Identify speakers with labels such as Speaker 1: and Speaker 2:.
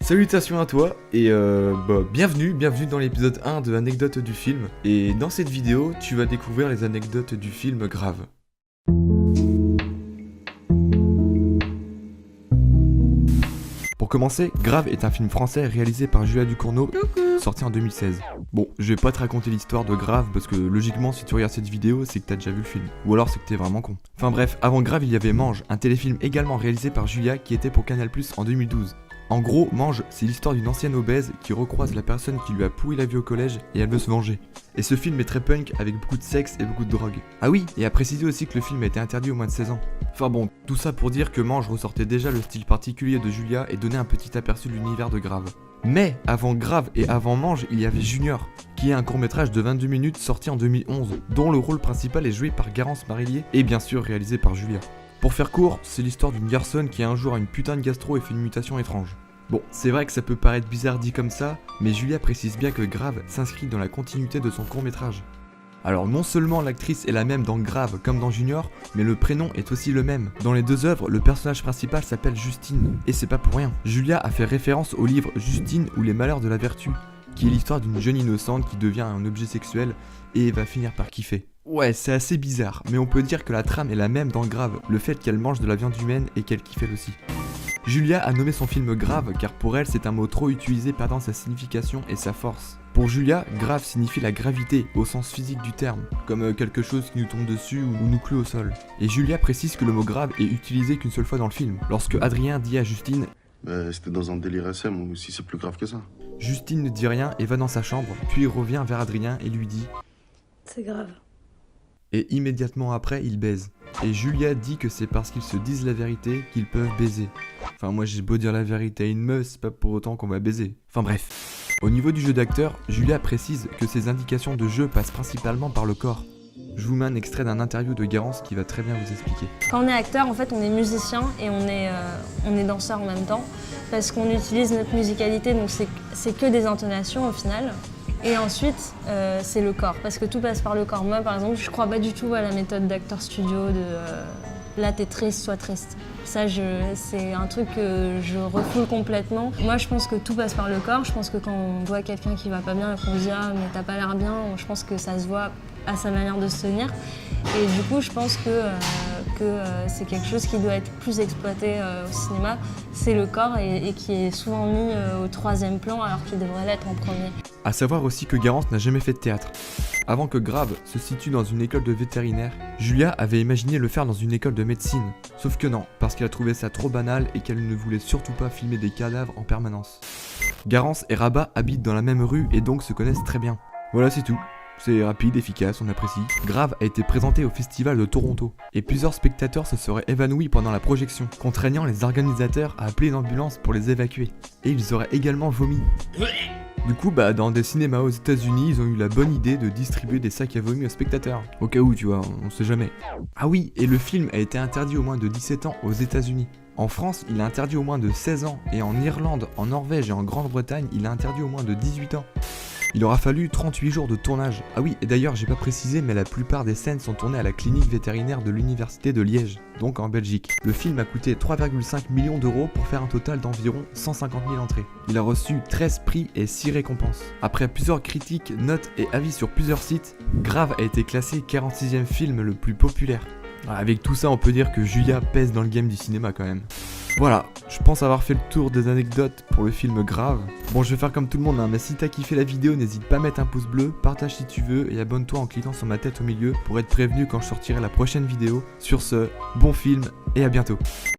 Speaker 1: Salutations à toi et bienvenue dans l'épisode 1 de Anecdotes du film. Et dans cette vidéo, tu vas découvrir les anecdotes du film Grave. Pour commencer, Grave est un film français réalisé par Julia Ducournau, sorti en 2016. Bon, je vais pas te raconter l'histoire de Grave parce que logiquement si tu regardes cette vidéo, c'est que t'as déjà vu le film. Ou alors c'est que t'es vraiment con. Enfin bref, avant Grave, il y avait Mange, un téléfilm également réalisé par Julia qui était pour Canal+ en 2012. En gros, Mange, c'est l'histoire d'une ancienne obèse qui recroise la personne qui lui a pourri la vie au collège et elle veut se venger. Et ce film est très punk avec beaucoup de sexe et beaucoup de drogue. Ah oui, et à préciser aussi que le film a été interdit aux moins de 16 ans. Enfin bon, tout ça pour dire que Mange ressortait déjà le style particulier de Julia et donnait un petit aperçu de l'univers de Grave. Mais avant Grave et avant Mange, il y avait Junior, qui est un court-métrage de 22 minutes sorti en 2011, dont le rôle principal est joué par Garance Marillier et bien sûr réalisé par Julia. Pour faire court, c'est l'histoire d'une garçonne qui un jour a une putain de gastro et fait une mutation étrange. Bon, c'est vrai que ça peut paraître bizarre dit comme ça, mais Julia précise bien que Grave s'inscrit dans la continuité de son court-métrage. Alors non seulement l'actrice est la même dans Grave comme dans Junior, mais le prénom est aussi le même. Dans les deux œuvres, le personnage principal s'appelle Justine, et c'est pas pour rien. Julia a fait référence au livre Justine ou les malheurs de la vertu, qui est l'histoire d'une jeune innocente qui devient un objet sexuel et va finir par kiffer. Ouais, c'est assez bizarre, mais on peut dire que la trame est la même dans Grave, le fait qu'elle mange de la viande humaine et qu'elle kiffe elle aussi. Julia a nommé son film Grave car pour elle c'est un mot trop utilisé perdant sa signification et sa force. Pour Julia, grave signifie la gravité au sens physique du terme, comme quelque chose qui nous tombe dessus ou nous cloue au sol. Et Julia précise que le mot grave est utilisé qu'une seule fois dans le film, lorsque Adrien dit à Justine
Speaker 2: c'était dans un délire SM ou si c'est plus grave que ça.
Speaker 1: Justine ne dit rien et va dans sa chambre, puis revient vers Adrien et lui dit
Speaker 3: c'est grave.
Speaker 1: Et immédiatement après, ils baisent. Et Julia dit que c'est parce qu'ils se disent la vérité qu'ils peuvent baiser. Enfin moi j'ai beau dire la vérité à une meuf, c'est pas pour autant qu'on va baiser. Enfin bref. Au niveau du jeu d'acteur, Julia précise que ses indications de jeu passent principalement par le corps. Je vous mets un extrait d'un interview de Garance qui va très bien vous expliquer.
Speaker 3: Quand on est acteur, en fait on est musicien et on est danseur en même temps. Parce qu'on utilise notre musicalité, donc c'est que des intonations au final. Et ensuite, c'est le corps, parce que tout passe par le corps. Moi, par exemple, je crois pas du tout à la méthode d'acteur studio de là, t'es triste, sois triste. Ça, c'est un truc que je refoule complètement. Moi, je pense que tout passe par le corps. Je pense que quand on voit quelqu'un qui va pas bien et qu'on se dit « Ah, mais t'as pas l'air bien », je pense que ça se voit à sa manière de se tenir. Et du coup, je pense que c'est quelque chose qui doit être plus exploité au cinéma. C'est le corps et qui est souvent mis au troisième plan alors qu'il devrait l'être en premier.
Speaker 1: A savoir aussi que Garance n'a jamais fait de théâtre. Avant que Grave se situe dans une école de vétérinaire, Julia avait imaginé le faire dans une école de médecine. Sauf que non, parce qu'elle trouvait ça trop banal et qu'elle ne voulait surtout pas filmer des cadavres en permanence. Garance et Rabat habitent dans la même rue et donc se connaissent très bien. Voilà, c'est tout. C'est rapide, efficace, on apprécie. Grave a été présenté au festival de Toronto, et plusieurs spectateurs se seraient évanouis pendant la projection, contraignant les organisateurs à appeler une ambulance pour les évacuer. Et ils auraient également vomi. Du coup, dans des cinémas aux États-Unis, ils ont eu la bonne idée de distribuer des sacs à vomi aux spectateurs. Au cas où, tu vois, on sait jamais. Ah oui, et le film a été interdit aux moins de 17 ans aux États-Unis. En France, il est interdit aux moins de 16 ans, et en Irlande, en Norvège et en Grande-Bretagne, il est interdit aux moins de 18 ans. Il aura fallu 38 jours de tournage. Ah oui, et d'ailleurs, j'ai pas précisé, mais la plupart des scènes sont tournées à la clinique vétérinaire de l'université de Liège, donc en Belgique. Le film a coûté 3,5 millions d'euros pour faire un total d'environ 150 000 entrées. Il a reçu 13 prix et 6 récompenses. Après plusieurs critiques, notes et avis sur plusieurs sites, Grave a été classé 46e film le plus populaire. Avec tout ça, on peut dire que Julia pèse dans le game du cinéma quand même. Voilà, je pense avoir fait le tour des anecdotes pour le film Grave. Bon, je vais faire comme tout le monde, mais si t'as kiffé la vidéo, n'hésite pas à mettre un pouce bleu, partage si tu veux et abonne-toi en cliquant sur ma tête au milieu pour être prévenu quand je sortirai la prochaine vidéo. Sur ce, bon film et à bientôt.